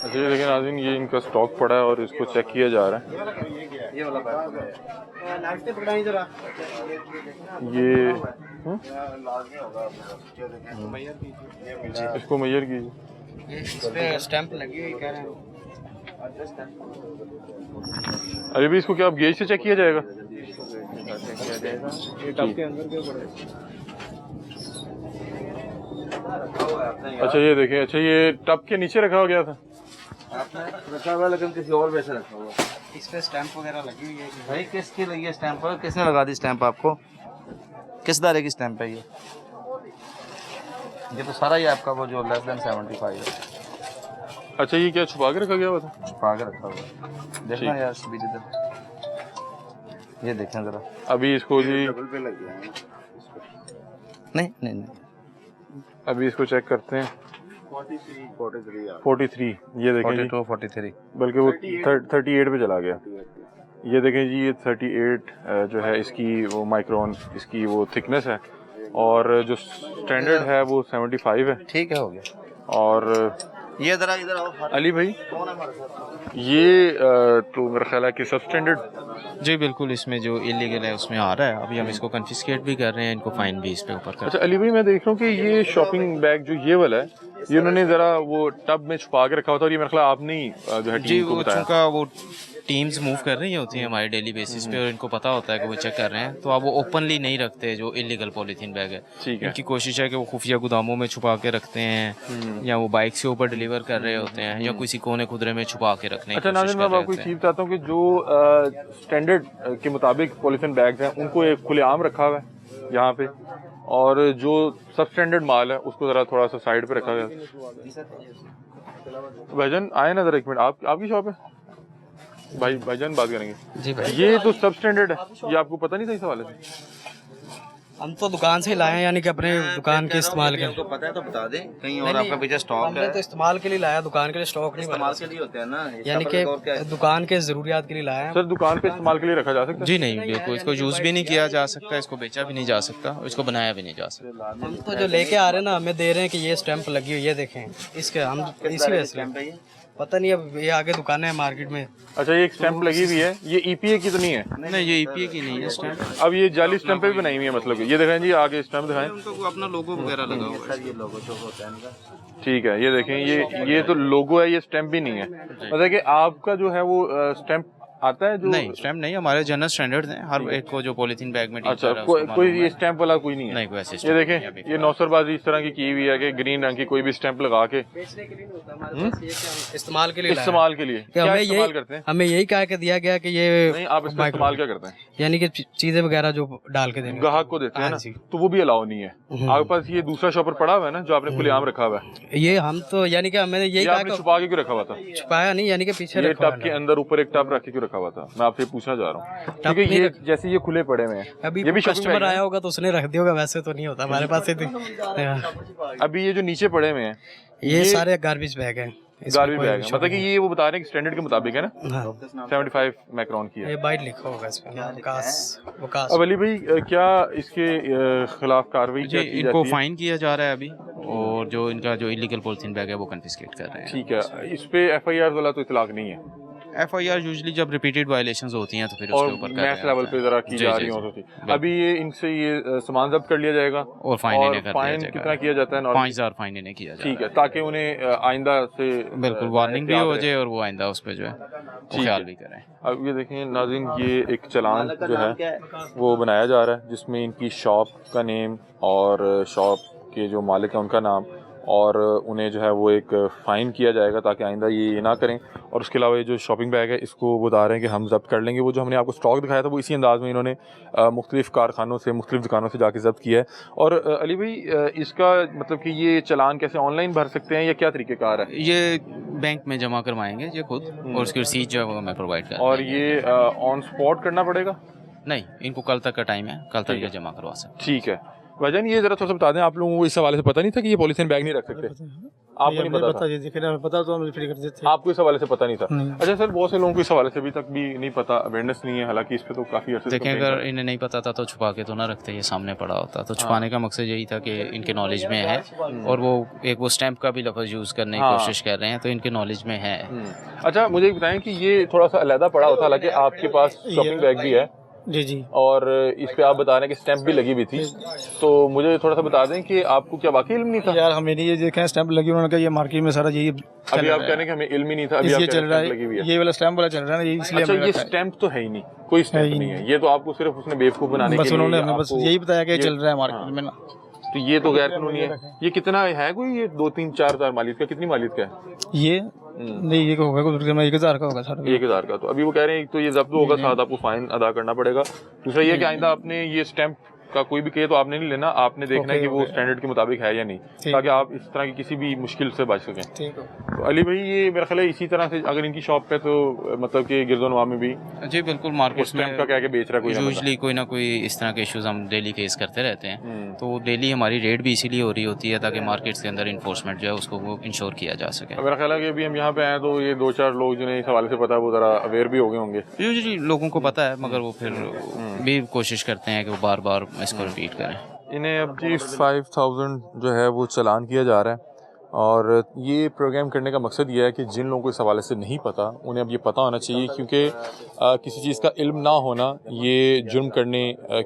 अच्छा ये लेकिन नाज़रीन ये इनका स्टॉक पड़ा है और इसको चेक किया जा रहा है। ये वाला ये इसको मैयर कीजिए। इस पे स्टैंप लगी हुई कह रहे हैं। अरे भी इसको क्या आप गेज से चेक किया जाएगा? ये टब के अंदर क्यों पड़े? अच्छा ये देखें, अच्छा ये टब के नीचे रखा गया था आपने रखा हुआ, लेकिन किसी और वैसे रखा हुआ। इस पे स्टैंप वगैरह लगी हुई है भाई? किसकी लगी है स्टैंप? किसने लगा दी स्टैंप आपको? किस दायरे की स्टैंप है ये? ये तो सारा ही आपका वो जो लेस देन 75 है। अच्छा ये क्या छुपा के रखा गया हुआ था? छुपा के रखा हुआ है, देखना यार बीच इधर, ये देखें जरा। अभी इसको जी नहीं नहीं नहीं, अभी इसको चेक करते हैं। 43 ये देखें जी, 43 बल्कि वो 38 पे चला गया। ये देखें जी, ये 38 जो है इसकी वो माइक्रोन इसकी वो थिकनेस है, और जो स्टैंडर्ड है वो 75 है। ठीक है, हो गया। और ये जरा इधर आओ अली भाई, ये तो मेरा ख्याल है कि सब स्टैंडर्ड। जी बिल्कुल, इसमें जो इलीगल है उसमें आ रहा है। अभी हम इसको कन्फिस्केट भी कर रहे हैं, इनको फाइन भी इस पे ऊपर कर। अच्छा अली भाई, मैं देख रहा हूँ कि ये शॉपिंग बैग जो ये वाला है, ये उन्होंने जरा वो टब में छुपा के रखा हुआ था, और ये मेरा ख्याल आपने ही जो है टीम को बताया। चूँकि वो टीम्स मूव कर रही होती हैं हमारे डेली बेसिस पे, और इनको पता होता है कि वो चेक कर रहे हैं, तो आप वो ओपनली नहीं रखते जो इलीगल पॉलीथीन बैग है। ठीक है। इनकी कोशिश है कि वो खुफिया गोदामों में छुपा के रखते हैं, या वो बाइक से ऊपर डिलीवर कर रहे होते हैं, या किसी कोने खुदरे में छुपा के रखने की अच्छा कोशिश नाज़रीन, कर मैं रहे आपको एक होते चीज़ हैं। बताता हूँ कि जो स्टैंडर्ड के मुताबिक पॉलीथीन बैग्स हैं उनको एक खुलेआम रखा हुआ है यहाँ पे, और जो सब स्टैंडर्ड माल है उसको ज़रा थोड़ा सा साइड पे रखा गया। भाईजान आए ना ज़रा एक मिनट, आपकी शॉप है? भाईजान बात करेंगे जी भाई। ये तो सब स्टैंडर्ड है, ये आपको पता नहीं था इस हवाले से? हम तो दुकान से ही लाए हैं, यानी कि अपने दुकान के इस्तेमाल के। आपको पता है तो बता दें, कहीं और आपका पीछे स्टॉक हमने है। तो इस्तेमाल के लिए लाया, दुकान के लिए स्टॉक नहीं इस्तेमाल बना। के लिए होते हैं ना, यानी कि दुकान के जरूरियात के लिए लाया है। सर दुकान पे इस्तेमाल के लिए रखा जा सकता है? जी नहीं, बिल्कुल इसको यूज़ भी नहीं किया जा सकता, इसको बेचा भी नहीं जा सकता, और इसको बनाया भी नहीं जा सकता। हम तो जो लेके आ रहे हैं ना, हमें दे रहे हैं कि ये स्टैंप लगी हुई है, देखें इसके। हम इसी वजह से पता नहीं, अब ये आगे दुकानें हैं मार्केट में। अच्छा ये एक स्टैंप लगी हुई है, ये ईपीए की तो नहीं है? नहीं, ये ईपीए की नहीं है स्टैंप। अब ये जाली स्टैंप पे भी बनाई हुई है, मतलब ये दिखाएं जी, आगे स्टैंप दिखाएं। उनका अपना लोगो वगैरह लगा हुआ है। ये लोगो जो होता है इनका। ठीक है, ये देखें, ये तो लोगो है, ये स्टैंप भी नहीं है। मतलब कि आपका जो है वो स्टैम्प आता है जो? नहीं, स्टैम्प नहीं, हमारे जनरल स्टैंडर्ड हैं, हर एक को जो पॉलीथीन बैग में अच्छा, कोई ये स्टैंप वाला कोई नहीं है? नहीं, कोई ऐसे ये देखें, ये नौसरबाजी इस तरह की हुई है कि ग्रीन रंग की कोई भी स्टैंप लगा के इस्तेमाल के लिए लाया है। इस्तेमाल के लिए क्या इस्तेमाल करते हैं? हमें यही कह के दिया गया कि ये नहीं, आप इसका इस्तेमाल क्या करते हैं? यानी कि चीजें वगैरह जो डाल के देंगे ग्राहक को देते हैं ना, तो वो भी अलाउ नहीं है। आपके पास ये दूसरा शॉपर पड़ा हुआ है ना जो आपने खुलेआम रखा हुआ है, ये हम तो यानी कि हमें यही ये कहा आपने कि छुपा के क्यों रखा हुआ था? छुपाया नहीं, यानी कि पीछे ये रखा टब के अंदर ऊपर एक टब रख के क्यों रखा हुआ था, मैं आपसे पूछना चाह रहा हूँ। टब क्योंकि नहीं ये जैसे ये खुले पड़े हुए हैं, अभी ये भी shopping कस्टमर bag है। आया होगा तो उसने रख दिया होगा, वैसे तो नहीं होता हमारे पास। अभी ये जो नीचे पड़े हुए हैं ये सारे गार्बेज बैग हैं, गार्बेज बैग है, मतलब कि ये वो बता रहे हैं कि स्टैंडर्ड के मुताबिक है ना, हाँ, 75 माइक्रोन की है। ये बाइट लिखा होगा इस पे, वकास। अब अली भाई क्या इसके खिलाफ कार्रवाई जी, क्या की इनको जाती है? फाइन किया जा रहा है अभी, और जो इनका जो इलीगल पॉलीथीन बैग है वो कन्फिस्केट कर रहे हैं। ठीक है, इस पे एफआईआर वाला तो इतलाक नहीं है, एफआईआर यूजुअली जब रिपीटेड वायलेशंस होती हैं तो फिर और उसके ऊपर मैथ लेवल पे जरा की जा रही हो तो अभी ये इनसे ये सामान जब्त कर लिया जाएगा, और फाइन इन्हें कर दिया फाइन जाएगा। कितना किया जाता है? 5000 फाइन इन्हें किया जाएगा। ठीक है, ताकि उन्हें आइंदा से बिल्कुल वार्निंग भी हो जाए, और वो आइंदा उस पर जो है वो ख्याल भी करें। अब ये देखें नाज़रीन, ये एक चालान जो है वो बनाया जा रहा है जिसमें इनकी शॉप का नेम और शॉप के जो मालिक है उनका नाम, और उन्हें जो है वो एक फ़ाइन किया जाएगा ताकि आइंदा ये ना करें। और उसके अलावा ये जो शॉपिंग बैग है इसको वो बता रहे हैं कि हम जब्त कर लेंगे। वो जो हमने आपको स्टॉक दिखाया था वो इसी अंदाज़ में इन्होंने मुख्तलिफ़ कारखानों से मुख्तलिफ़ दुकानों से जाके जब्त किया है। और अली भाई इसका मतलब कि ये चालान कैसे ऑनलाइन भर सकते हैं या क्या तरीक़ेकार है? ये बैंक में जमा करवाएंगे ये खुद, और उसकी रसीद जो है वो मैं प्रोवाइड कर। और ये ऑन स्पॉट करना पड़ेगा? नहीं, इनको कल तक का टाइम है, कल तक ये जमा करवा सकते। ठीक है भाईजान, ये ज़रा थोड़ा सा बता दें, आप लोगों को इस हवाले से पता नहीं था कि ये पॉलीथीन बैग नहीं रख सकते? आपको नहीं पता था? ये देखे ना, पता तो हम फिर करते थे। आपको इस हवाले से पता नहीं था? नहीं। अच्छा सर, बहुत से लोगों को इस हवाले से अभी तक भी नहीं पता, अवेयरनेस नहीं है, हालांकि इस पे तो काफी अर्से से देखें, complaint अगर कर रहे हैं। इन्हें नहीं पता था तो छुपा के तो ना रखते, ये सामने पड़ा होता। तो छुपाने का मकसद यही था कि इनके नॉलेज में है, और वो स्टैंप का भी लफ्ज़ यूज़ करने की हाँ। कोशिश कर रहे हैं, तो इनके नॉलेज में है। अच्छा, मुझे एक बताएं कि ये थोड़ा सा अलहदा पड़ा होता, हालांकि आपके पास शॉपिंग बैग भी है जी जी। और इस पे आप बता रहे हैं कि स्टैंप भी लगी हुई थी, तो मुझे थोड़ा सा बता दें कि आपको क्या वाकई इल्म नहीं था? यार हमें नहीं ये देखे स्टैंप लगी, उन्होंने कहा ये मार्केट में सारा यही अभी आप कह रहे हैं कि हमें इल्म ही नहीं था, अभी आप ये कह चल रहे रहा हैं स्टैंप लगी हुई है, है। ये वाला स्टैंप वाला चल रहा है ना, ये इसलिए अच्छा, हमने ये रखा है। स्टैंप तो है ही नहीं, कोई स्टैंप ही नहीं है, नहीं। ये तो आपको सिर्फ उसने बेवकूफ बनाने के बस लिए उन्होंने हमें बस आपको- यही बताया कि ये ये- चल रहा है मार्केट में ना। तो ये तो गैर कानूनी है। ये कितना है, कोई ये 2-3-4 हज़ार मालियत का, कितनी मालियत का है? ये नहीं, ये होगा कुछ 1,000 का होगा सर। 1,000 का। तो अभी वो कह रहे हैं तो ये जब्त होगा, साथ आपको फाइन अदा करना पड़ेगा। दूसरा ये कि आइंदा आपने ये स्टैंप का कोई भी कहे तो आपने नहीं लेना, आपने देखना है कि वो स्टैंडर्ड के मुताबिक है या नहीं, ताकि आप इस तरह की किसी भी मुश्किल से बच सकें। ठीक है। तो अली भाई, ये मेरा ख्याल है इसी तरह से अगर इनकी शॉप पे तो मतलब कि गिरदोनवा में भी जी बिल्कुल, मार्केट स्टैंप का कह के बेच रहा है कोई ना बंदा। यूजली कोई ना कोई इस तरह के इश्यूज हम डेली फेस करते रहते हैं। हम्म। तो डेली हमारी रेड भी इसीलिए हो रही होती है ताकि मार्केट्स के अंदर इन्फोर्समेंट जो है उसको वो इंश्योर किया जा सके। मेरा ख्याल है कि अभी हम यहाँ पे आए तो ये 2-4 लोग जिन्हें इस हवाले से पता है वो ज़रा अवेयर भी हो गए होंगे। यूजली लोगों को पता है, मगर वो फिर भी कोशिश करते हैं कि वो बार बार इसको रिपीट करें। इन्हें अब जी 5,000 जो है वो चालान किया जा रहा है, और ये प्रोग्राम करने का मकसद ये है कि जिन लोगों को इस हवाले से नहीं पता उन्हें अब ये पता होना चाहिए, क्योंकि किसी चीज़ का इल्म ना होना ये जुर्म करने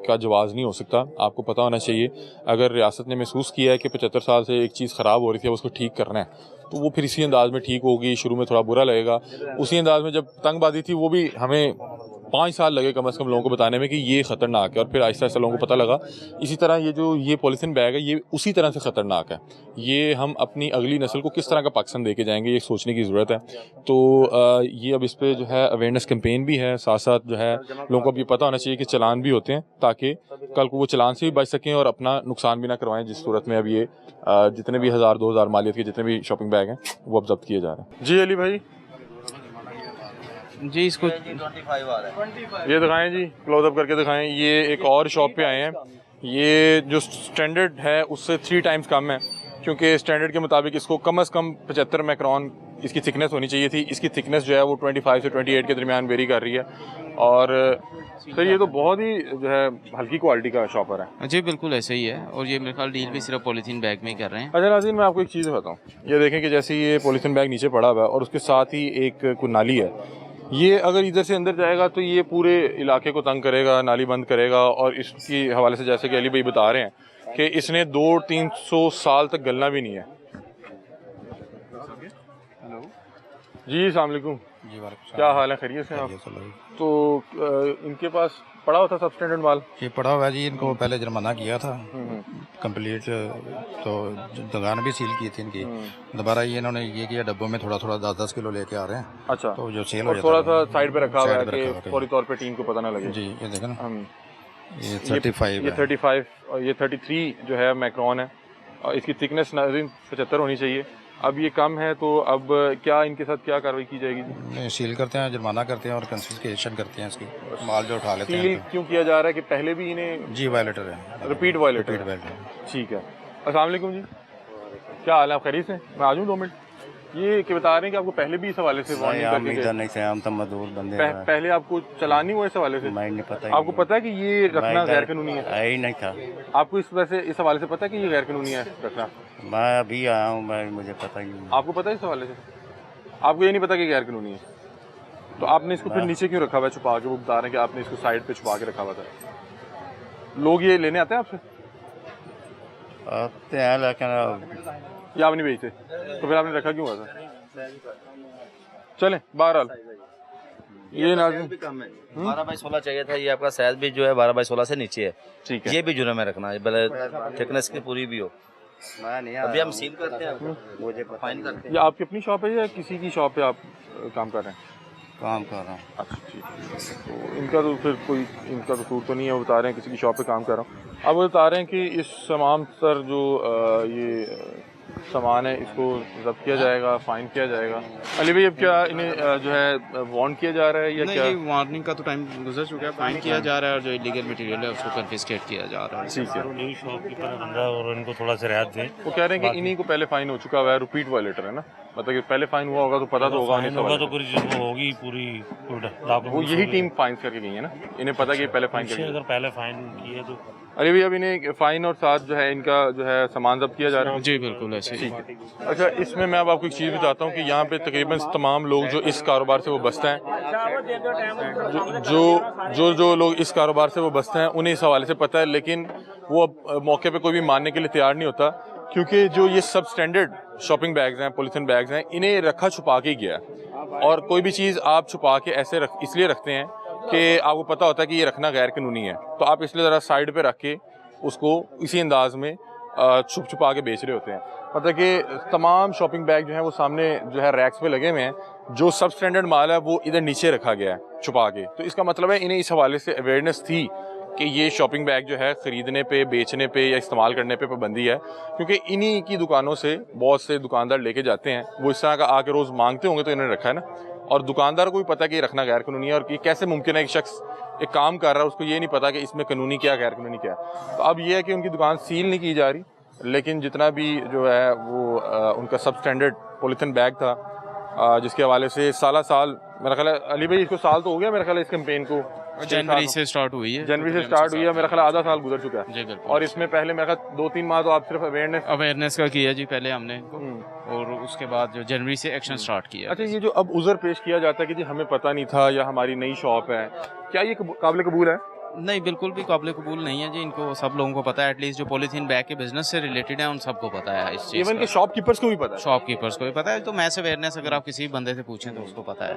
का जवाज़ नहीं हो सकता। आपको पता होना चाहिए, अगर रियासत ने महसूस किया है कि 75 साल से एक चीज़ ख़राब हो रही थी, अब उसको ठीक करना है, तो वो फिर इसी अंदाज़ में ठीक होगी। शुरू में थोड़ा बुरा लगेगा, उसी अंदाज़ में जब तंगबाजी थी वो भी हमें 5 साल लगे कम से कम लोगों को बताने में कि ये ख़तरनाक है, और फिर आहिस्ता आहिस्ता लोगों को पता लगा। इसी तरह ये पॉलीथीन बैग है, ये उसी तरह से ख़तरनाक है। ये हम अपनी अगली नस्ल को किस तरह का पाकिस्तान दे के जाएंगे, ये सोचने की ज़रूरत है। तो ये अब इस पे जो है अवेयरनेस कैंपेन भी है, साथ साथ जो है लोगों को अब ये पता होना चाहिए कि चालान भी होते हैं, ताकि कल को वो चालान से भी बच सकें और अपना नुकसान भी ना करवाएं, जिस सूरत में अब ये जितने भी 1,000-2,000 मालियत के जितने भी शॉपिंग बैग हैं वो अब जब्त किए जा रहे हैं। जी अली भाई, जी इसको 25 आ रहा है। ये दिखाएं जी, क्लोजअप करके दिखाएं। ये एक और शॉप पे आए हैं, ये जो स्टैंडर्ड है उससे 3 टाइम्स कम है, क्योंकि स्टैंडर्ड के मुताबिक इसको कम से कम 75 माइक्रोन इसकी थिकनेस होनी चाहिए थी। इसकी थिकनेस जो है वो 25 से 28 के दरमियान वेरी कर रही है, और सर ये तो बहुत ही जो है हल्की क्वालिटी का शॉपर है। जी बिल्कुल ऐसे ही है, और ये मेरे ख्याल डील भी सिर्फ पॉलीथीन बैग में ही कर रहे हैं। अच्छा नाज़रीन, मैं आपको एक चीज़ बताऊँ, ये देखें कि जैसे ये पॉलीथीन बैग नीचे पड़ा हुआ है और उसके साथ ही एक कोई नाली है, ये अगर इधर से अंदर जाएगा तो ये पूरे इलाके को तंग करेगा, नाली बंद करेगा। और इसकी हवाले से जैसे कि अली भाई बता रहे हैं कि इसने 200-300 साल तक गलना भी नहीं है। जी अस्सलाम वालेकुम, क्या हाल है, खैरियत से आप? तो इनके पास पड़ा होता सब स्टैंडर्ड माल? ये पड़ा हुआ है जी, इनको पहले जुर्माना किया था कंप्लीट, तो दुकान भी सील की थी इनकी। दोबारा ये इन्होंने ये किया, डब्बों में थोड़ा थोड़ा 10-10 किलो लेके आ रहे हैं। अच्छा, तो जो सेल हो और जाता थोड़ा है सा साइड पे रखा हुआ है साइड पे रखा हुआ कि है। फौरी तौर पे टीम को पता ना लगे। जी ये देखें ना, हम ये 35 ये है। 35 और ये 33 जो है मैक्रॉन है, और इसकी थिकनेस नाज़रीन 75 होनी चाहिए। अब ये कम है, तो अब क्या इनके साथ क्या कार्रवाई की जाएगी? नहीं, सील करते हैं, जुर्माना करते हैं और कंफिस्केशन करते हैं इसकी, माल जो उठा लेते सील हैं। क्यों किया जा रहा है कि पहले भी इन्हें जी वायलेटर है, रिपीट वायलेटर रिपीट है? वायलेटर। ठीक है। अस्सलाम वालेकुम जी, क्या हाल है, आप खैरियत से? मैं आ जाऊँ 2 मिनट? ये कि बता रहे हैं कि आपको पहले भी इस हवाले से वार्निंग करके गए? नहीं थे, हम तो मजदूर बंदे पहले आपको चलान नहीं हुआ इस हवाले से? नहीं पता। आपको पता है कि ये रखना गैर कानूनी है? ही नहीं था। आपको इस वजह से इस हवाले से पता है कि ये गैर कानूनी है रखना? मैं अभी आया हूँ, मुझे पता ही नहीं। आपको पता है इस हवाले से? आपको ये नहीं पता कि गैर कानूनी है? तो आपने इसको फिर नीचे क्यों रखा हुआ है छुपा के? वो बता रहे हैं कि आपने इसको साइड पे छुपा के रखा हुआ था। लोग ये लेने आते हैं आपसे? आते हैं लेकिन या आप नहीं बेचते? तो फिर आपने रखा क्यों हुआ था? चलें बहरहाल, ये नाज़रीन 12x16 चाहिए था। ये आपका साइज भी जो है 12x16 से नीचे है। ठीक है। ये भी जुर्म में रखना है, भले थिकनेस की पूरी भी हो। अभी हम सील करते हैं, मुझे फाइन करते हैं। ये आपकी अपनी शॉप है या किसी की शॉप पे आप काम कर रहे हैं? काम कर रहा हूँ। अच्छा ठीक है। तो इनका तो फिर कोई इनका कसूर तो नहीं है, वो बता रहे हैं किसी की शॉप पे काम कर रहा हूँ। अब वो बता रहे हैं कि इस तमाम सर जो ये सामान है इसको जब्त किया जाएगा, फाइन किया जाएगा। अली भाई अब क्या इन्हें जो है वार्न किया जा रहा है या क्या? नहीं, वार्निंग का तो टाइम गुजर चुका है, फाइन किया जा रहा है और जो इलीगल मटेरियल है उसको कन्फिस्केट किया जा रहा है। ठीक है, न्यू शॉपकीपर बंदा और इनको थोड़ा सा रियायत दें। वो कह रहे हैं कि इन्हीं को पहले फाइन हो चुका हुआ है, रिपीट वायलेटर है ना, मतलब कि पहले फाइन हुआ होगा तो पता तो होगा फाइन होगा तो पूरी जो होगी पूरी वो यही टीम फाइन करके गई है ना, इन्हें पता कि पहले फाइन करके। अगर पहले फाइन किए तो अरे भाई अब इन्हें फाइन और साथ जो है इनका जो है सामान जब्त किया जा रहा है। जी बिल्कुल ऐसे ही। अच्छा, इसमें मैं अब आपको एक चीज़ बताता हूँ कि यहाँ पे तकरीबन तमाम लोग जो इस कारोबार से वो बसते हैं, जो लोग इस कारोबार से वो बसते हैं उन्हें इस हवाले से पता है, लेकिन वो अब मौके पे कोई भी मानने के लिए तैयार नहीं होता, क्योंकि जो ये सब स्टैंडर्ड शॉपिंग बैग्स हैं, पॉलीथीन बैग्स हैं, इन्हें रखा छुपा के ही गया है। और कोई भी चीज़ आप छुपा के ऐसे इसलिए रखते हैं कि आपको पता होता है कि ये रखना गैर कानूनी है, तो आप इसलिए ज़रा साइड पे रख के उसको इसी अंदाज में छुप छुपा के बेच रहे होते हैं। मतलब कि तमाम शॉपिंग बैग जो हैं वो सामने जो है रैक्स पे लगे हुए हैं, जो सब स्टैंडर्ड माल है वो इधर नीचे रखा गया है छुपा के। तो इसका मतलब है इन्हें इस हवाले से अवेयरनेस थी कि ये शॉपिंग बैग जो है ख़रीदने पे, बेचने पे या इस्तेमाल करने पे पाबंदी है, क्योंकि इन्हीं की दुकानों से बहुत से दुकानदार लेके जाते हैं, वो इस तरह का आके रोज़ मांगते होंगे तो इन्होंने रखा है ना, और दुकानदार को भी पता है कि ये रखना गैर कानूनी है। और कि कैसे मुमकिन है एक शख्स एक काम कर रहा है उसको ये नहीं पता कि इसमें कानूनी क्या गैर कानूनी क्या है। तो अब ये है कि उनकी दुकान सील नहीं की जा रही, लेकिन जितना भी जो है वो उनका सब स्टैंडर्ड पॉलीथीन बैग था, जिसके हवाले से साल मेरा ख्याल है अली भाई इसको साल तो हो गया मेरा ख्याल है इस कैंपेन को, जनवरी से स्टार्ट हुई है, जनवरी से स्टार्ट हुई है, मेरा ख्याल आधा साल गुजर चुका है। जी बिल्कुल। और इसमें पहले मेरा ख्याल 2-3 माह तो आप सिर्फ अवेयरनेस का किया जी पहले हमने, और उसके बाद जो जनवरी से एक्शन स्टार्ट किया। अच्छा, ये जो अब उज़र पेश किया जाता है कि जी हमें पता नहीं था या हमारी नई शॉप है, क्या ये काबिल कबूल है? नहीं, बिल्कुल भी काबिल कबूल नहीं है जी। इनको सब लोगों को पता है, एटलीस्ट जो पॉलीथीन बैग के बिजनेस से रिलेटेड है उन सबको पता है इस चीज़ इवन के शॉपकीपर्स को भी पता है। शॉपकीपर्स को भी पता है। तो मैस अवेयरनेस अगर आप किसी बंदे से पूछें तो उसको पता है।